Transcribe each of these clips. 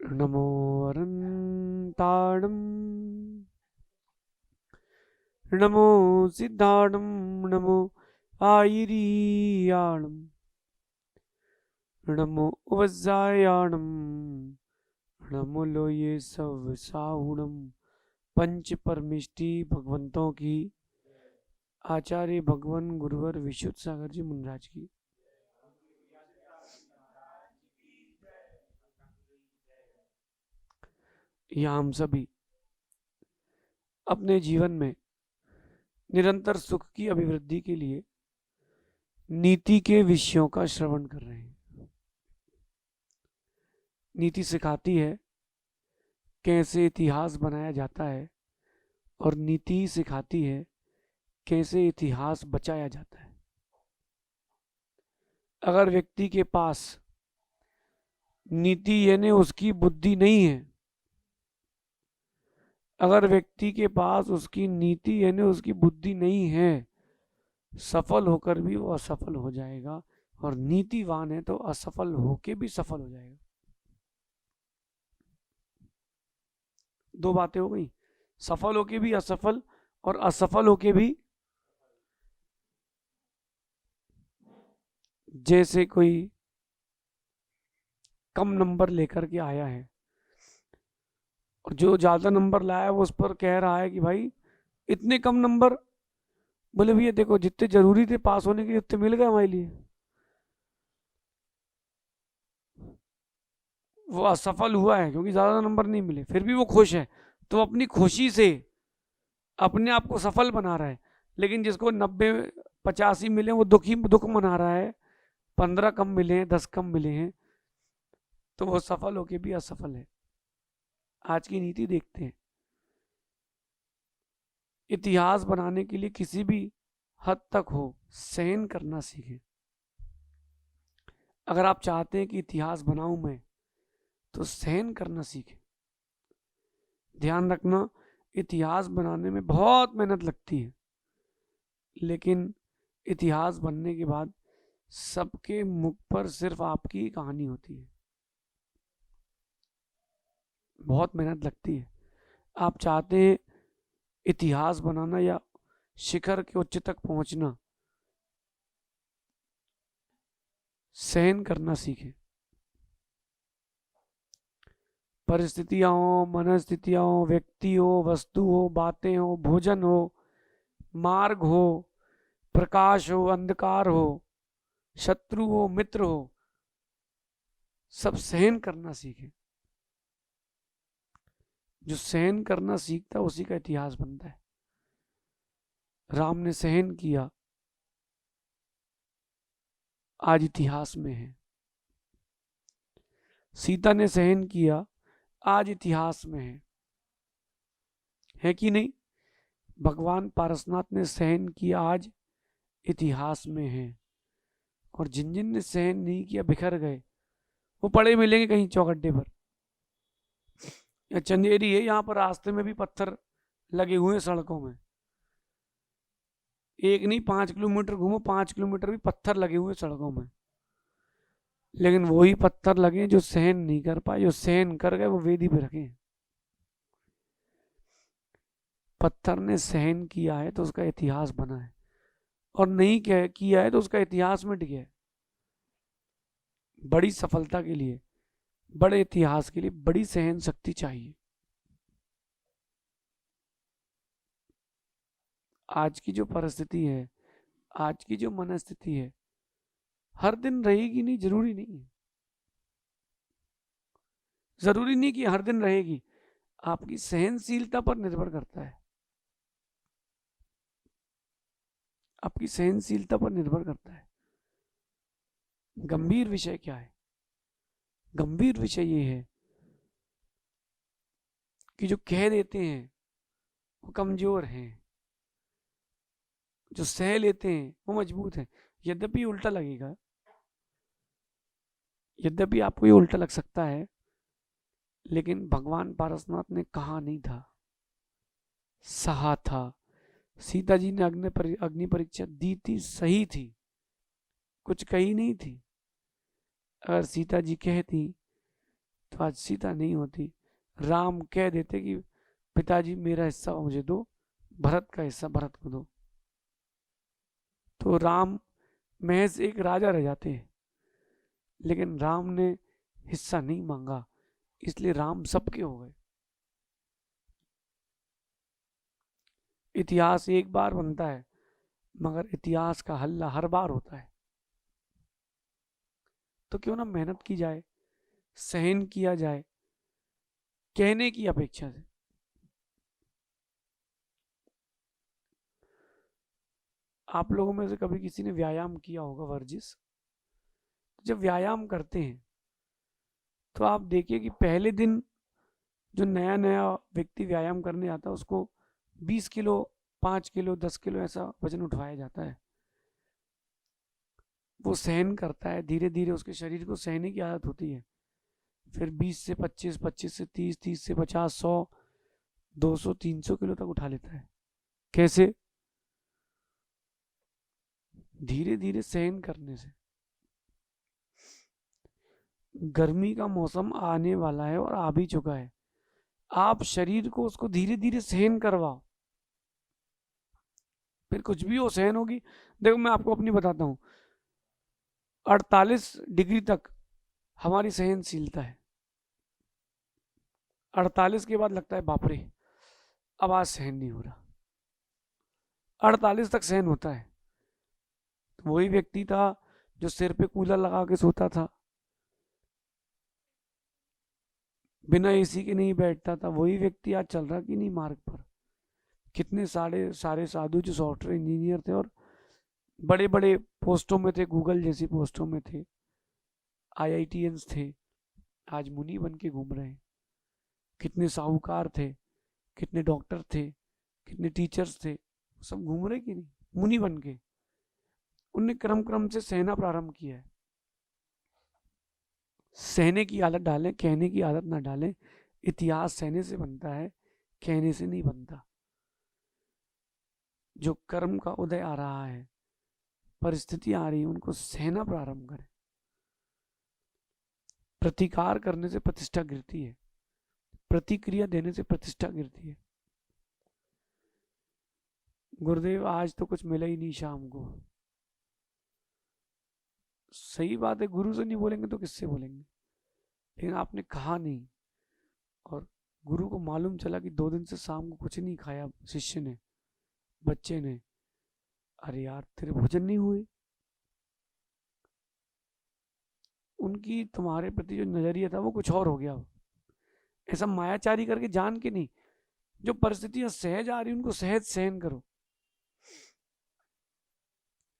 नमो अरन्ताणं नमो सिद्धाणं नमो आयिरीयाणं नमो वज्रायाणं नमो लोये सवसाहुणं। पंच परमिष्टि भगवंतों की, आचार्य भगवान गुरुवर विशुद्ध सागर जी मुनिराज की। यहाँ हम सभी अपने जीवन में निरंतर सुख की अभिवृद्धि के लिए नीति के विषयों का श्रवण कर रहे हैं। नीति सिखाती है कैसे इतिहास बनाया जाता है और नीति सिखाती है कैसे इतिहास बचाया जाता है। अगर व्यक्ति के पास नीति यानी उसकी बुद्धि नहीं है, अगर व्यक्ति के पास उसकी नीति यानी उसकी बुद्धि नहीं है, सफल होकर भी वो असफल हो जाएगा, और नीतिवान है तो असफल होके भी सफल हो जाएगा। दो बातें हो गई, सफल होके भी असफल और असफल होके भी। जैसे कोई कम नंबर लेकर के आया है और जो ज्यादा नंबर लाया है वो उस पर कह रहा है कि भाई इतने कम नंबर। बोले भैया देखो, जितने जरूरी थे पास होने के लिए उतने मिल गए हमारे लिए। वो असफल हुआ है क्योंकि ज्यादा नंबर नहीं मिले, फिर भी वो खुश है, तो अपनी खुशी से अपने आप को सफल बना रहा है। लेकिन जिसको 90 85 मिले वो दुख मना रहा है, 15 कम मिले हैं, 10 कम मिले हैं, तो वो सफल होके भी असफल है। आज की नीति देखते हैं। इतिहास बनाने के लिए किसी भी हद तक हो, सहन करना सीखें। अगर आप चाहते हैं कि इतिहास बनाऊं मैं, तो सहन करना सीखें। ध्यान रखना, इतिहास बनाने में बहुत मेहनत लगती है, लेकिन इतिहास बनने के बाद सबके मुख पर सिर्फ आपकी ही कहानी होती है। बहुत मेहनत लगती है। आप चाहते हैं इतिहास बनाना या शिखर के उच्च तक पहुंचना, सहन करना सीखें। परिस्थितियां हो, मनस्थितियां हो, व्यक्ति हो, वस्तु हो, बातें हो, भोजन हो, मार्ग हो, प्रकाश हो, अंधकार हो, शत्रु हो, मित्र हो, सब सहन करना सीखें। जो सहन करना सीखता है उसी का इतिहास बनता है। राम ने सहन किया, आज इतिहास में है। सीता ने सहन किया, आज इतिहास में है कि नहीं? भगवान पारसनाथ ने सहन किया, आज इतिहास में है। और जिन जिन ने सहन नहीं किया बिखर गए, वो पड़े मिलेंगे कहीं चौखड्डे पर। या चंदेरी है, यहाँ पर रास्ते में भी पत्थर लगे हुए हैं सड़कों में। एक नहीं, 5 किलोमीटर घूमो, 5 किलोमीटर भी पत्थर लगे हुए सड़कों में। लेकिन वही पत्थर लगे जो सहन नहीं कर पाए, जो सहन कर गए वो वेदी पे रखे। पत्थर ने सहन किया है तो उसका इतिहास बना है, और नहीं किया है तो उसका इतिहास मिट गया है। बड़ी सफलता के लिए, बड़े इतिहास के लिए बड़ी सहन शक्ति चाहिए। आज की जो परिस्थिति है, आज की जो मनस्थिति है, हर दिन रहेगी नहीं, जरूरी नहीं है। जरूरी नहीं कि हर दिन रहेगी, आपकी सहनशीलता पर निर्भर करता है। आपकी सहनशीलता पर निर्भर करता है। गंभीर विषय क्या है? गंभीर विषय ये है कि जो कह देते हैं वो कमजोर हैं, जो सह लेते हैं वो मजबूत हैं। यद्यपि उल्टा लगेगा, यद्यपि आपको ये उल्टा लग सकता है, लेकिन भगवान पारसनाथ ने कहा नहीं था, सहा था। सीता जी ने अग्नि परीक्षा दी थी, सही थी, कुछ कही नहीं थी। अगर सीता जी कहती तो आज सीता नहीं होती। राम कह देते कि पिताजी मेरा हिस्सा मुझे दो, भरत का हिस्सा भरत को दो, तो राम महज एक राजा रह जाते हैं। लेकिन राम ने हिस्सा नहीं मांगा, इसलिए राम सबके हो गए। इतिहास एक बार बनता है, मगर इतिहास का हल्ला हर बार होता है। तो क्यों ना मेहनत की जाए, सहन किया जाए, कहने की अपेक्षा से। आप लोगों में से कभी किसी ने व्यायाम किया होगा, वर्जिश। जब व्यायाम करते हैं तो आप देखिए कि पहले दिन जो नया नया व्यक्ति व्यायाम करने आता है उसको 20 किलो, 5 किलो, 10 किलो ऐसा वजन उठाया जाता है। वो सहन करता है, धीरे धीरे उसके शरीर को सहने की आदत होती है। फिर 20 से 25, 25 से 30, 30 से 50, 100, 200, 300 किलो तक उठा लेता है। कैसे? धीरे धीरे सहन करने से। गर्मी का मौसम आने वाला है और आ भी चुका है। आप शरीर को उसको धीरे धीरे सहन करवाओ, फिर कुछ भी हो सहन होगी। देखो मैं आपको अपनी बताता हूं, 48 डिग्री तक हमारी सहनशीलता है। 48 के बाद लगता है बाप रे, अब आज सहन नहीं हो रहा। 48 तक सहन होता है। तो वही व्यक्ति था जो सिर पे कूलर लगा के सोता था, बिना एसी के नहीं बैठता था, वही व्यक्ति आज चल रहा कि नहीं मार्ग पर। कितने सारे सारे साधु जो सॉफ्टवेयर इंजीनियर थे और बड़े बड़े पोस्टों में थे, गूगल जैसी पोस्टों में थे, IITians थे, आज मुनि बन के घूम रहे हैं। कितने साहूकार थे, कितने डॉक्टर थे, कितने टीचर्स थे, सब घूम रहे कि नहीं मुनि बन के। उनने क्रम क्रम से सहना प्रारंभ किया है। सहने की आदत डालें, कहने की आदत ना डालें। इतिहास सहने से बनता है, कहने से नहीं बनता। जो कर्म का उदय आ रहा है, परिस्थिति आ रही है, उनको सहना प्रारंभ करें। प्रतिकार करने से प्रतिष्ठा गिरती है, प्रतिक्रिया देने से प्रतिष्ठा गिरती है। गुरुदेव आज तो कुछ मिला ही नहीं शाम को। सही बात है, गुरु से नहीं बोलेंगे तो किससे बोलेंगे? लेकिन आपने कहा नहीं, और गुरु को मालूम चला कि 2 दिन से शाम को कुछ नहीं खाया शिष्य ने, बच्चे ने। अरे यार तेरे भोजन नहीं हुए। उनकी तुम्हारे प्रति जो नजरिया था वो कुछ और हो गया। ऐसा मायाचारी करके जान के नहीं, जो परिस्थितियां सहज आ रही उनको सहज सहन करो।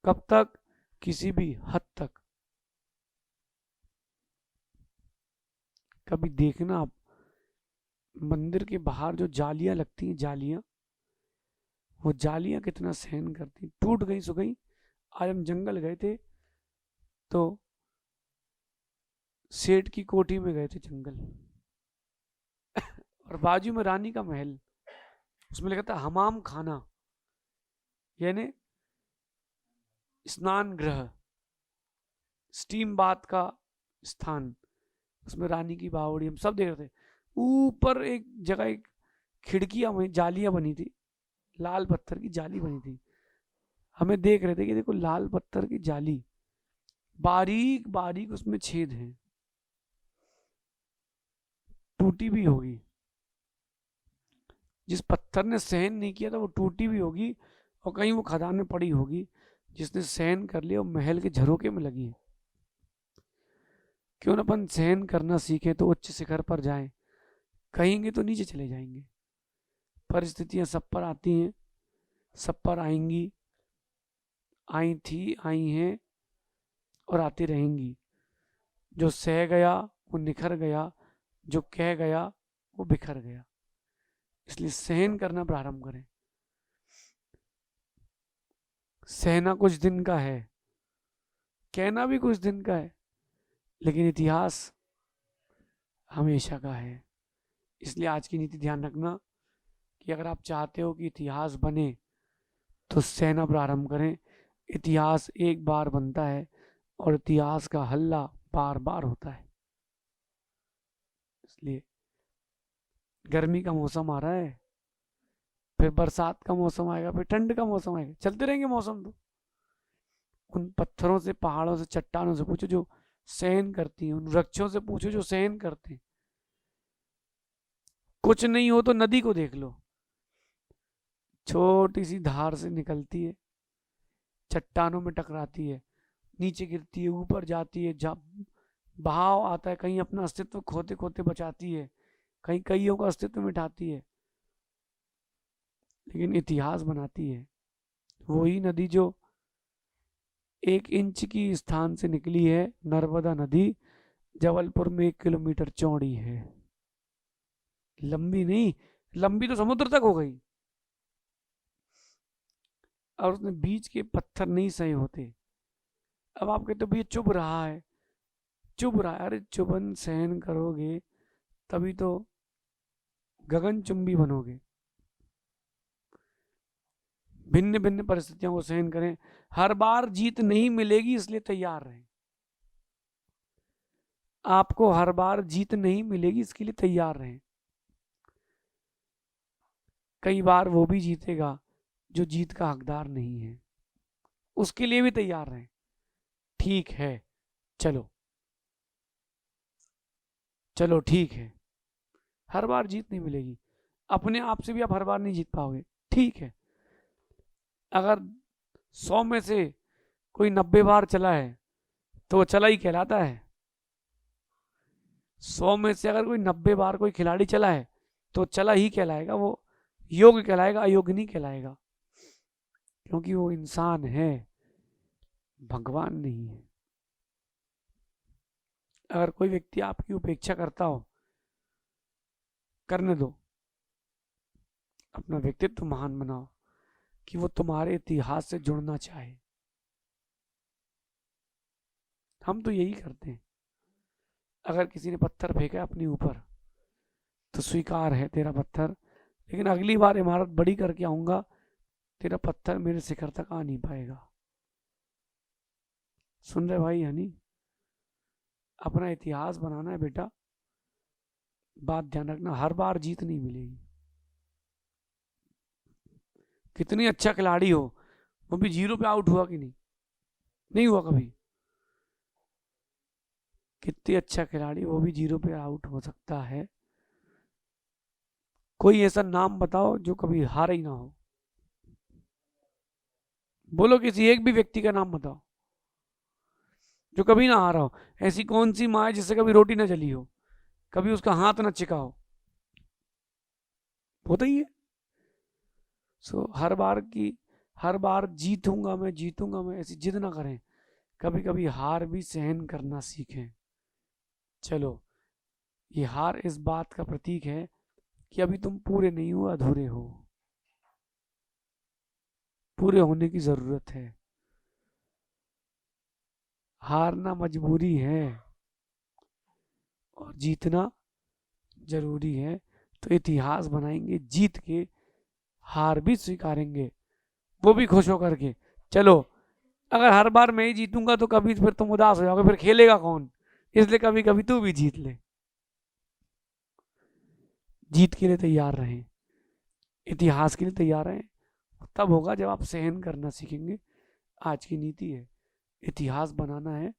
कब तक? किसी भी हद तक। कभी देखना आप, मंदिर के बाहर जो जालियां लगती हैं, जालियां, वो जालियां कितना सहन करती। टूट गई सो गई। आज हम जंगल गए थे तो सेठ की कोठी में गए थे जंगल, और बाजू में रानी का महल, उसमें लिखा था हमाम खाना, यानी स्नान गृह, स्टीम बाथ का स्थान। उसमें रानी की बावड़ी, हम सब देख रहे थे। ऊपर एक जगह एक खिड़कियां वहीं जालियां बनी थी, लाल पत्थर की जाली बनी थी। हमें देख रहे थे कि देखो लाल पत्थर की जाली, बारीक बारीक उसमें छेद हैं, टूटी भी होगी। जिस पत्थर ने सहन नहीं किया था वो टूटी भी होगी, और कहीं वो खदान में पड़ी होगी। जिसने सहन कर लिया वो महल के झरोके में लगी है। क्यों ना अपन सहन करना सीखे तो उच्च शिखर पर जाएं, कहेंगे तो नीचे चले जाएंगे। परिस्थितियां सब पर आती हैं, सब पर आएंगी, आई थी, आई हैं और आती रहेंगी। जो सह गया वो निखर गया, जो कह गया वो बिखर गया। इसलिए सहन करना प्रारंभ करें। सहना कुछ दिन का है, कहना भी कुछ दिन का है, लेकिन इतिहास हमेशा का है। इसलिए आज की नीति ध्यान रखना कि अगर आप चाहते हो कि इतिहास बने तो सहना प्रारंभ करें। इतिहास एक बार बनता है और इतिहास का हल्ला बार बार होता है। इसलिए गर्मी का मौसम आ रहा है, फिर बरसात का मौसम आएगा, फिर ठंड का मौसम आएगा, चलते रहेंगे मौसम। तो उन पत्थरों से, पहाड़ों से, चट्टानों से पूछो जो सहन करती हैं, उन वृक्षों से पूछो जो सहन करते हैं। कुछ नहीं हो तो नदी को देख लो, छोटी सी धार से निकलती है, चट्टानों में टकराती है, नीचे गिरती है, ऊपर जाती है, जब बहाव आता है, कहीं अपना अस्तित्व खोते खोते बचाती है, कहीं कईयों का अस्तित्व मिटाती है, लेकिन इतिहास बनाती है। वही नदी जो 1 इंच की स्थान से निकली है, नर्मदा नदी, जबलपुर में 1 किलोमीटर चौड़ी है। लंबी नहीं, लंबी तो समुद्र तक हो गई, और उसने बीच के पत्थर नहीं सहे होते। अब आप कहते हो भैया चुभ रहा है, चुभ रहा है, अरे चुभन सहन करोगे तभी तो गगनचुंबी बनोगे। भिन्न भिन्न परिस्थितियों को सहन करें। हर बार जीत नहीं मिलेगी, इसलिए तैयार रहें। आपको हर बार जीत नहीं मिलेगी, इसके लिए तैयार रहें। कई बार वो भी जीतेगा जो जीत का हकदार नहीं है, उसके लिए भी तैयार रहें। ठीक है, चलो चलो ठीक है, हर बार जीत नहीं मिलेगी, अपने आप से भी आप हर बार नहीं जीत पाओगे, ठीक है। अगर 100 में से कोई 90 बार चला है तो वो चला ही कहलाता है। 100 में से अगर कोई 90 बार कोई खिलाड़ी चला है तो चला ही कहलाएगा, वो योग्य कहलाएगा, अयोग्य नहीं कहलाएगा, क्योंकि वो इंसान है, भगवान नहीं है। अगर कोई व्यक्ति आपकी उपेक्षा करता हो, करने दो, अपना व्यक्तित्व महान बनाओ कि वो तुम्हारे इतिहास से जुड़ना चाहे। हम तो यही करते हैं। अगर किसी ने पत्थर फेंका अपने ऊपर तो स्वीकार है तेरा पत्थर, लेकिन अगली बार इमारत बड़ी करके आऊंगा, तेरा पत्थर मेरे शिखर तक आ नहीं पाएगा। सुन रहे भाई हनी? अपना इतिहास बनाना है बेटा, बात ध्यान रखना, हर बार जीत नहीं मिलेगी। कितनी अच्छा खिलाड़ी हो, वो भी 0 पे आउट हुआ कि नहीं? नहीं हुआ कभी। कितनी अच्छा खिलाड़ी, वो भी 0 पे आउट हो सकता है। कोई ऐसा नाम बताओ जो कभी हारा ही ना हो। बोलो, किसी एक भी व्यक्ति का नाम बताओ जो कभी ना हारा हो। ऐसी कौन सी माँ है जिससे कभी रोटी ना जली हो, कभी उसका हाथ ना चिका हो? होता ही है। हर बार जीतूंगा मैं, जीतूंगा मैं, ऐसी जिद ना करें। कभी कभी हार भी सहन करना सीखें। चलो, ये हार इस बात का प्रतीक है कि अभी तुम पूरे नहीं हो, अधूरे हो, पूरे होने की जरूरत है। हारना मजबूरी है और जीतना जरूरी है। तो इतिहास बनाएंगे जीत के, हार भी स्वीकारेंगे, वो भी खुश होकर के। चलो, अगर हर बार मैं ही जीतूंगा तो कभी फिर तुम उदास हो जाओगे, फिर खेलेगा कौन? इसलिए कभी कभी तू भी जीत ले। जीत के लिए तैयार रहें, इतिहास के लिए तैयार रहें। तब होगा जब आप सहन करना सीखेंगे। आज की नीति है, इतिहास बनाना है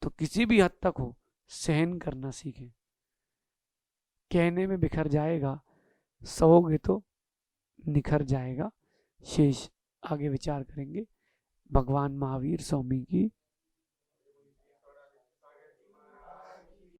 तो किसी भी हद तक हो, सहन करना सीखें। कहने में बिखर जाएगा, सहोगे तो निखर जाएगा। शेष आगे विचार करेंगे। भगवान महावीर स्वामी की